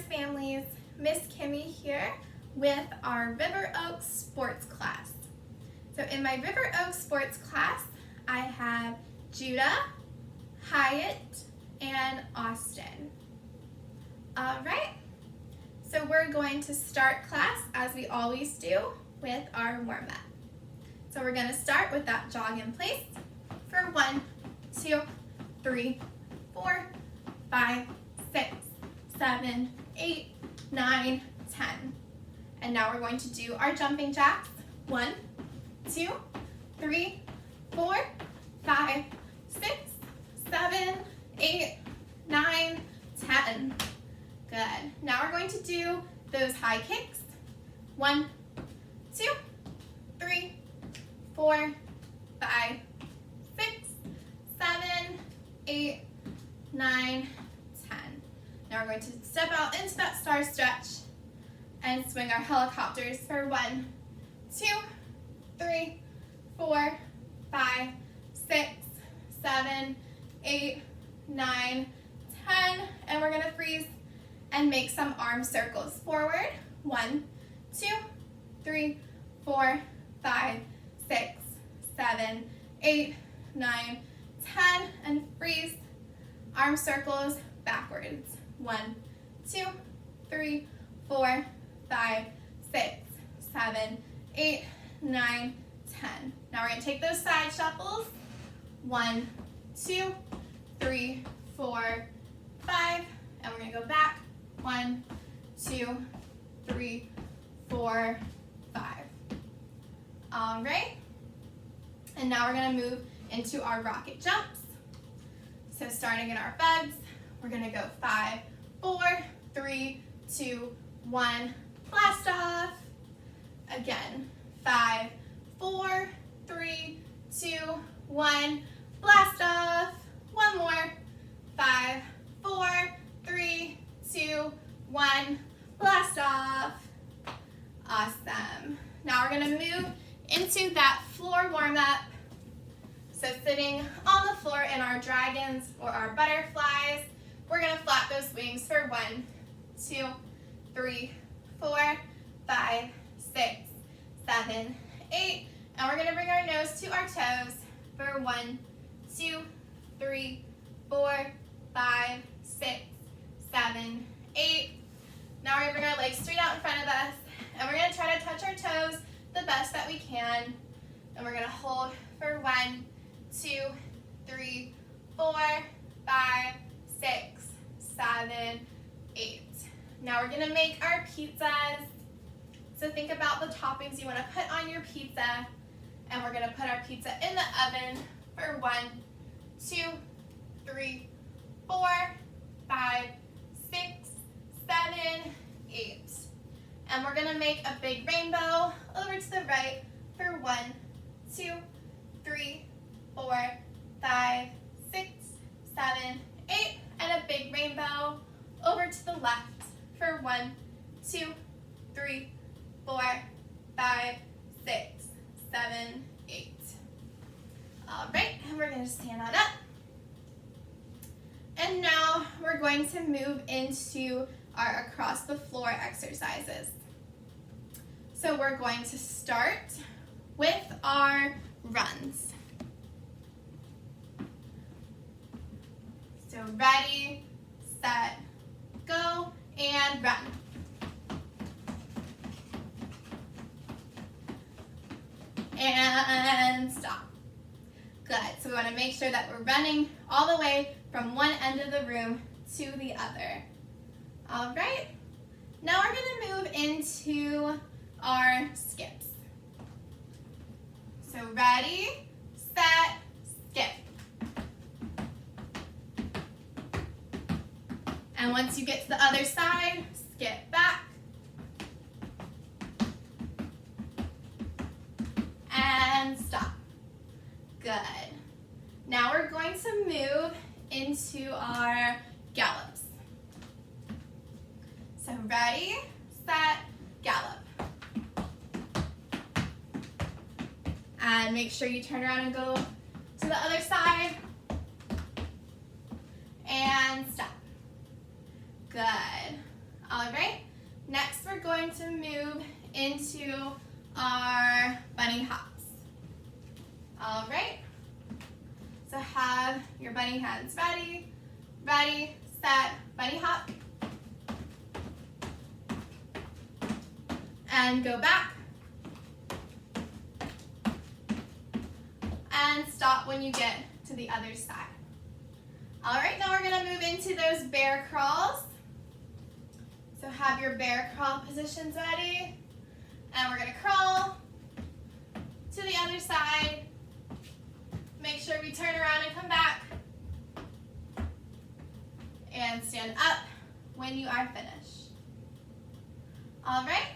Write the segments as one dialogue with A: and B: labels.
A: Starz families, Miss Kimmy here with our River Oaks sports class. So in my River Oaks sports class, I have Judah, Hyatt, and Austin. All right, so we're going to start class as we always do with our warm-up. So we're going to start with that jog in place for 1, 2, 3, 4, 5, 6, 7, 8, 9, 10. And now we're going to do our jumping jacks. 1, 2, 3, 4, 5, 6, 7, 8, 9, 10. Good. Now we're going to do those high kicks. 1, 2, 3, 4, 5, 6, 7, 8, 9, 10. Now we're going to step out into that star stretch and swing our helicopters for 1, 2, 3, 4, 5, 6, 7, 8, 9, 10. And we're going to freeze and make some arm circles forward. 1, 2, 3, 4, 5, 6, 7, 8, 9, 10. And freeze. Arm circles backwards. 1, 2, 3, 4, 5, 6, 7, 8, 9, 10. Now we're going to take those side shuffles. 1, 2, 3, 4, 5. And we're going to go back. 1, 2, 3, 4, 5. All right. And now we're going to move into our rocket jumps. So starting in our beds, we're going to go 5, 4, 3, 2, 1, blast off. Again, 5, 4, 3, 2, 1, blast off. One more. 5, 4, 3, 2, 1, blast off. Awesome. Now we're going to move into that floor warm-up. So sitting on the floor in our dragons or our butterflies, we're going to flap those wings for 1, 2, 3, 4, 5, 6, 7, 8. And we're going to bring our nose to our toes for 1, 2, 3, 4, 5, 6, 7, 8. Now we're going to bring our legs straight out in front of us. And we're going to try to touch our toes the best that we can. And we're going to hold for 1, 2, 3, 4, 5, 6, 7, 8. Now we're going to make our pizzas. So think about the toppings you want to put on your pizza. And we're going to put our pizza in the oven for 1, 2, 3, 4, 5, 6, 7, 8. And we're going to make a big rainbow over to the right for 1, 2, 3, 4, 5, 6, 7, 8. And a big rainbow over to the left for 1, 2, 3, 4, 5, 6, 7, 8. All right, and we're going to stand on up. And now we're going to move into our across the floor exercises. So we're going to start with our runs. So ready, set, go, and run. And stop. Good. So we want to make sure that we're running all the way from one end of the room to the other. All right. Now we're going to move into our skips. So ready, set, skip. And once you get to the other side, skip back. And stop. Good. Now we're going to move into our gallops. So ready, set, gallop. And make sure you turn around and go to the other side. And stop. Good. All right, next we're going to move into our bunny hops. All right, so have your bunny hands ready, set, bunny hop, and go back, and stop when you get to the other side. All right, now we're gonna move into those bear crawls. So have your bear crawl positions ready, and we're gonna crawl to the other side. Make sure we turn around and come back, and stand up when you are finished. All right,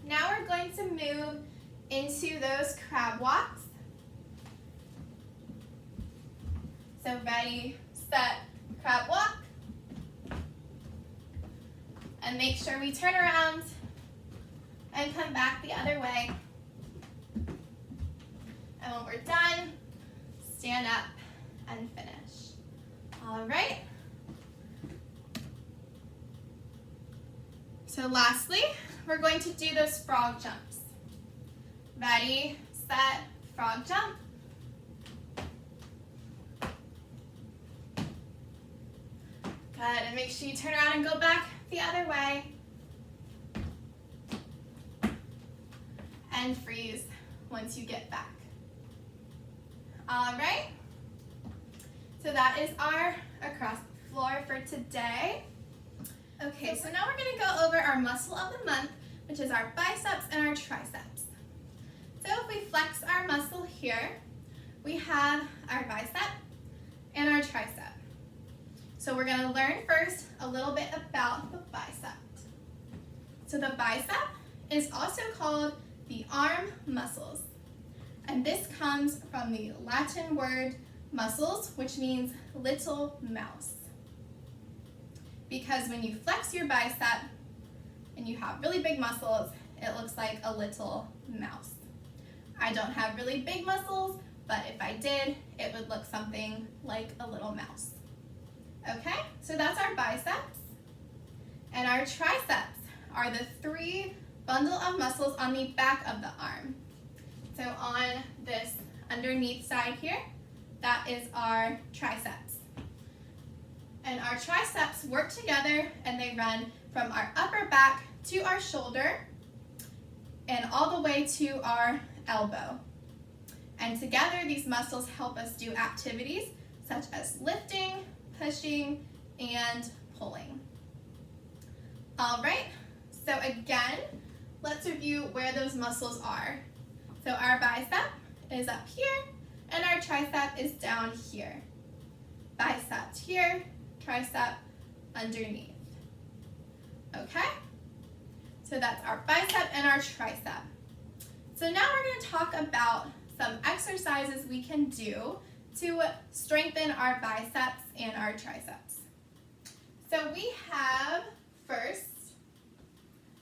A: now we're going to move into those crab walks. So ready, set, crab walk. And make sure we turn around and come back the other way. And when we're done, stand up and finish. All right. So lastly, we're going to do those frog jumps. Ready, set, frog jump. Good, and make sure you turn around and go back the other way. And freeze once you get back. All right, so that is our across the floor for today. Okay, so now we're gonna go over our muscle of the month, which is our biceps and our triceps. So if we flex our muscle here, we have our bicep and our tricep. So we're gonna learn first a little bit about the bicep. So the bicep is also called the arm muscles. And this comes from the Latin word muscles, which means little mouse. Because when you flex your bicep and you have really big muscles, it looks like a little mouse. I don't have really big muscles, but if I did, it would look something like a little mouse. Okay, so that's our biceps. And our triceps are the three bundle of muscles on the back of the arm. So on this underneath side here, that is our triceps. And our triceps work together and they run from our upper back to our shoulder and all the way to our elbow. And together these muscles help us do activities such as lifting, pushing, and pulling. All right, so again, let's review where those muscles are. So our bicep is up here and our tricep is down here. Bicep here, tricep underneath. Okay, so that's our bicep and our tricep. So now we're going to talk about some exercises we can do to strengthen our biceps and our triceps. So we have first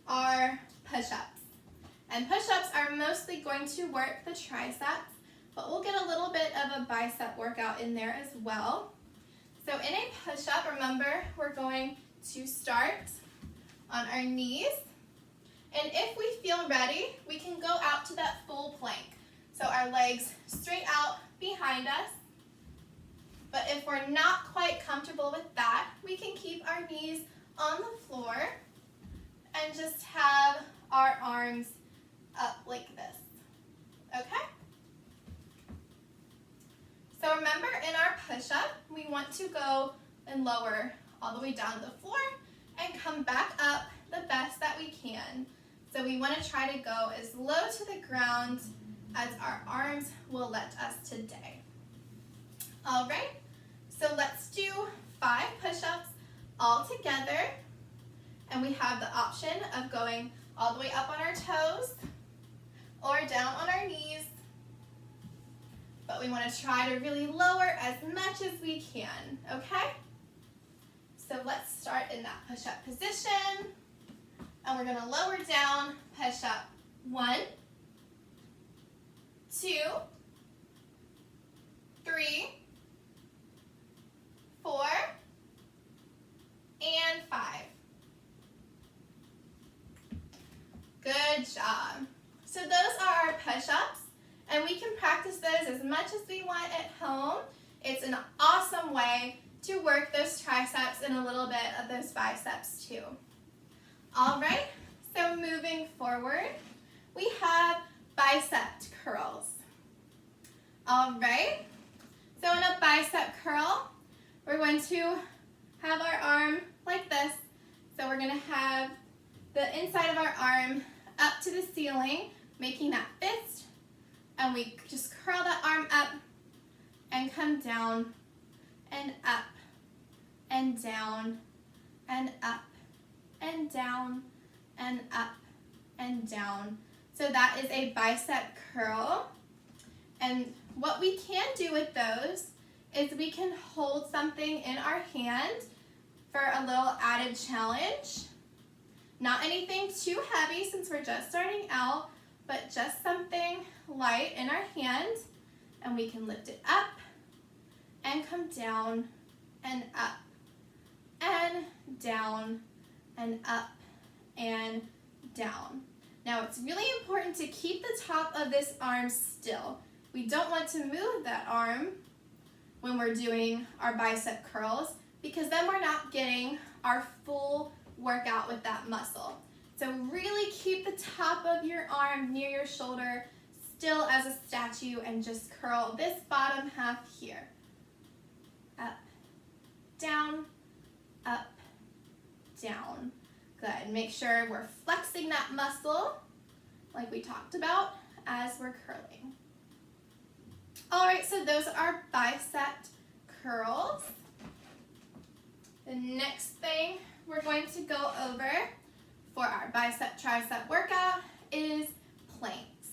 A: our push-ups. And push-ups are mostly going to work the triceps, but we'll get a little bit of a bicep workout in there as well. So in a push-up, remember, we're going to start on our knees. And if we feel ready, we can go out to that full plank. So our legs straight out behind us. But if we're not quite comfortable with that, we can keep our knees on the floor and just have our arms up like this. Okay? So remember, in our push-up, we want to go and lower all the way down to the floor and come back up the best that we can. So we want to try to go as low to the ground as our arms will let us today. All right, so let's do 5 push-ups all together. And we have the option of going all the way up on our toes or down on our knees. But we want to try to really lower as much as we can, okay? So let's start in that push-up position. And we're going to lower down, push up 1, 2, 3, 4, and 5. job. So those are our push-ups, and we can practice those as much as we want at home. It's an awesome way to work those triceps and a little bit of those biceps too. All right, so moving forward, we have bicep curls. All right, so in a bicep curl, we're going to have our arm like this. So we're going to have the inside of our arm up to the ceiling, making that fist, and we just curl that arm up and come down and up and down and up and down and up and down. So that is a bicep curl. And what we can do with those is we can hold something in our hand for a little added challenge. Not anything too heavy since we're just starting out, but just something light in our hand, and we can lift it up and come down and up and down and up and down. Now it's really important to keep the top of this arm still. We don't want to move that arm when we're doing our bicep curls, because then we're not getting our full workout with that muscle. So really keep the top of your arm near your shoulder, still as a statue, and just curl this bottom half here. Up, down, up, down. Good. Make sure we're flexing that muscle like we talked about as we're curling. All right, so those are bicep curls. The next thing we're going to go over for our bicep tricep workout is planks.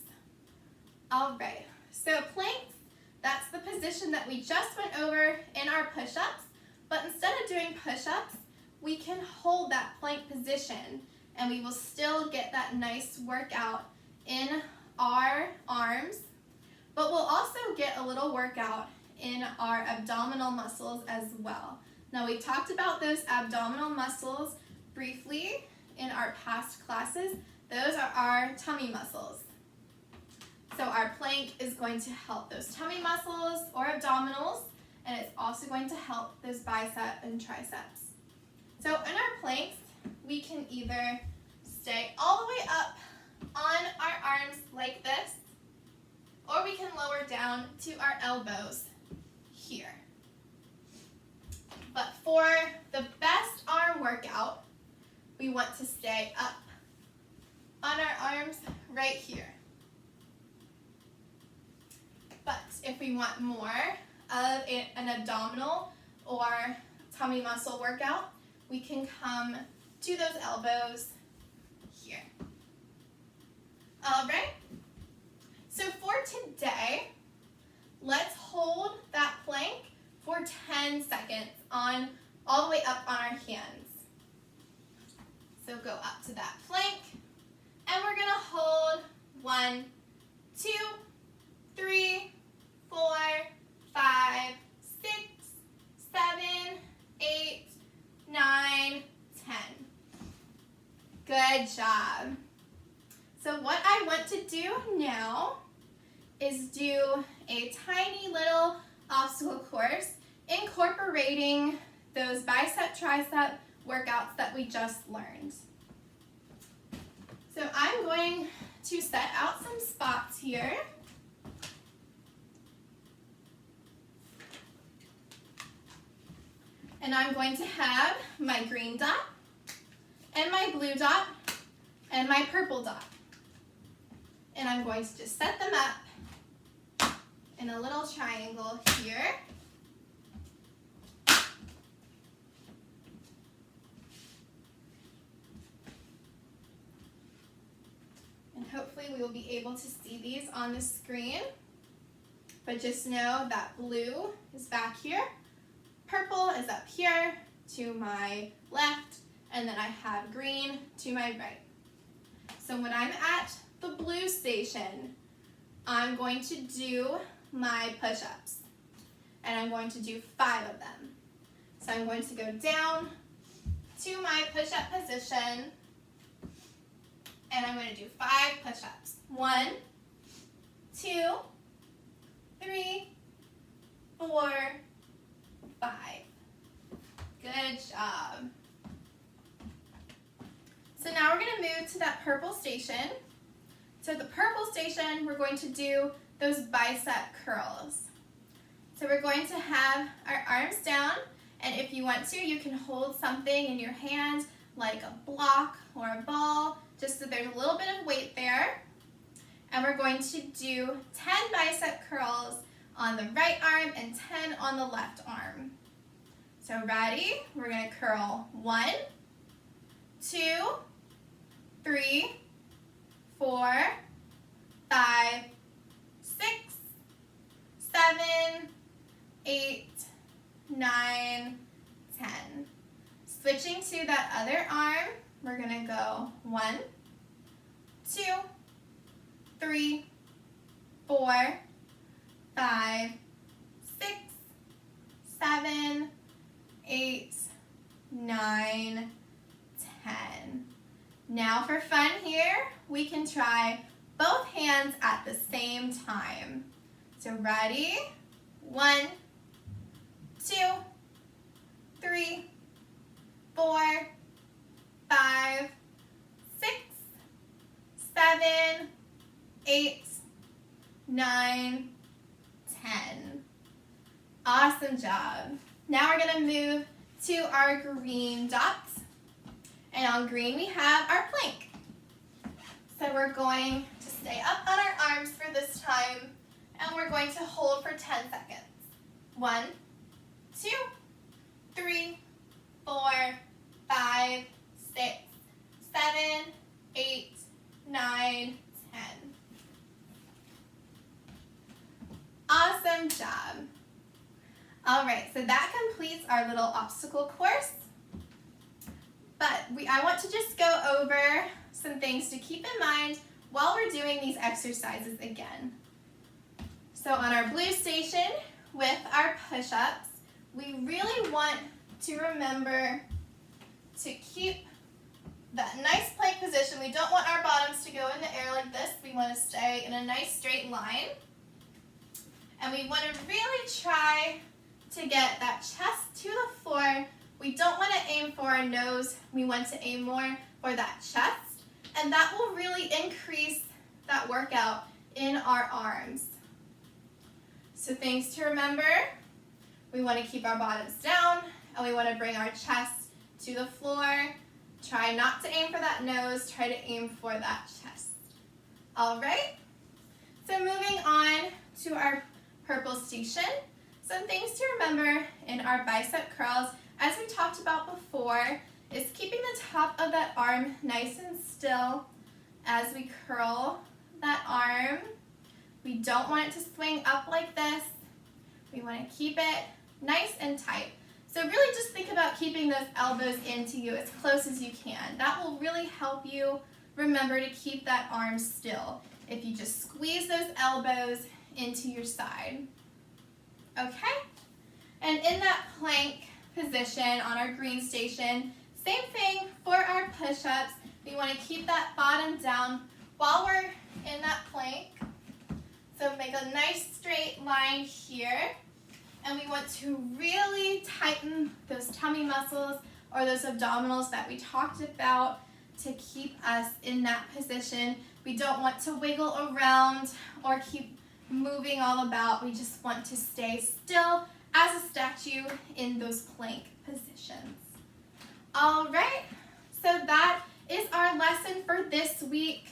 A: All right, so planks, that's the position that we just went over in our push-ups, but instead of doing push-ups, we can hold that plank position and we will still get that nice workout in our arms, but we'll also get a little workout in our abdominal muscles as well. Now we talked about those abdominal muscles briefly in our past classes. Those are our tummy muscles. So our plank is going to help those tummy muscles or abdominals, and it's also going to help those bicep and triceps. So in our planks, we can either stay all the way up on our arms like this, or we can lower down to our elbows here. But for the best arm workout, we want to stay up on our arms right here. But if we want more of an abdominal or tummy muscle workout, we can come to those elbows here. All right, so for today, let's hold that plank for 10 seconds on all the way up on our hands. So go up to that plank, and we're gonna hold 1, 2, 3, 4, 5, 6, 7, 8, 9, 10. Good job. So what I want to do now is do a tiny little obstacle course incorporating those bicep tricep workouts that we just learned. So I'm going to set out some spots here. And I'm going to have my green dot and my blue dot and my purple dot. And I'm going to just set them up in a little triangle here. And hopefully we will be able to see these on the screen. But just know that blue is back here, purple is up here to my left, and then I have green to my right. So when I'm at the blue station, I'm going to do my push-ups, and I'm going to do 5 of them. So I'm going to go down to my push-up position, And I'm going to do 5 push-ups. 1, 2, 3, 4, 5. Good job. So now we're going to move to that purple station. So the purple station, we're going to do those bicep curls. So we're going to have our arms down, and if you want to, you can hold something in your hand like a block or a ball, just so there's a little bit of weight there. And we're going to do 10 bicep curls on the right arm and 10 on the left arm. So ready? We're going to curl 1, 2, 3, 4, 5, 6, 7, 8, 9, 10. Switching to that other arm, we're going to go 1, 2, 3, 4, 5, 6, 7, 8, 9, 10. Now for fun here, we can try both hands at the same time. So ready? 1, 2, 3, 4, 5, 6, 7, 8, 9, 10. Awesome job. Now we're going to move to our green dots. And on green we have our plank. So we're going to stay up on our arms for this time, and we're going to hold for 10 seconds. 1, 2, 3, 4, 5, 6, 7, 8, 9, 10. Awesome job. All right, so that completes our little obstacle course. But I want to just go over some things to keep in mind while we're doing these exercises again. So on our blue station with our push-ups, we really want to remember to keep that nice plank position. We don't want our bottoms to go in the air like this. We want to stay in a nice straight line. And we want to really try to get that chest to the floor. We don't want to aim for our nose. We want to aim more for that chest. And that will really increase that workout in our arms. So things to remember, we want to keep our bottoms down, and we want to bring our chest to the floor. Try not to aim for that nose, try to aim for that chest. All right, so moving on to our purple station. Some things to remember in our bicep curls, as we talked about before, is keeping the top of that arm nice and still as we curl that arm. We don't want it to swing up like this. We want to keep it nice and tight. So really just think about keeping those elbows into you as close as you can. That will really help you remember to keep that arm still if you just squeeze those elbows into your side. Okay? And in that plank position on our green station, same thing for our push-ups. We want to keep that bottom down while we're in that plank. So make a nice straight line here. And we want to really tighten those tummy muscles or those abdominals that we talked about to keep us in that position. We don't want to wiggle around or keep moving all about. We just want to stay still as a statue in those plank positions. All right, so that is our lesson for this week.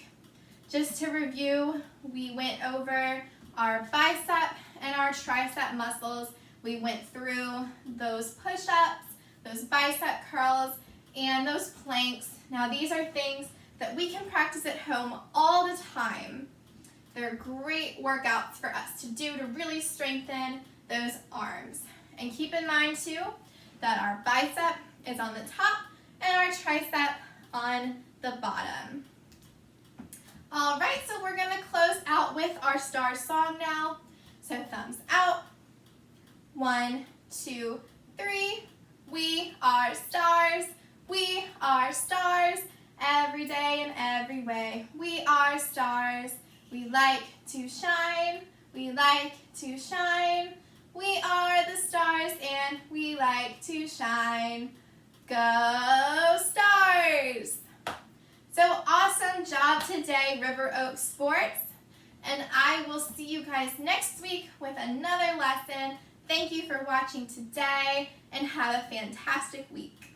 A: Just to review, we went over our bicep and our tricep muscles. We went through those push-ups, those bicep curls, and those planks. Now these are things that we can practice at home all the time. They're great workouts for us to do to really strengthen those arms. And keep in mind too that our bicep is on the top and our tricep on the bottom. All right, so we're gonna close out with our Starz song now. So thumbs out. 1, 2, 3. We are stars. We are stars. every day in every way. We are stars. We like to shine. We like to shine. We are the stars and we like to shine. Go Stars! So awesome job today, River Oaks Sports. And I will see you guys next week with another lesson. Thank you for watching today and have a fantastic week.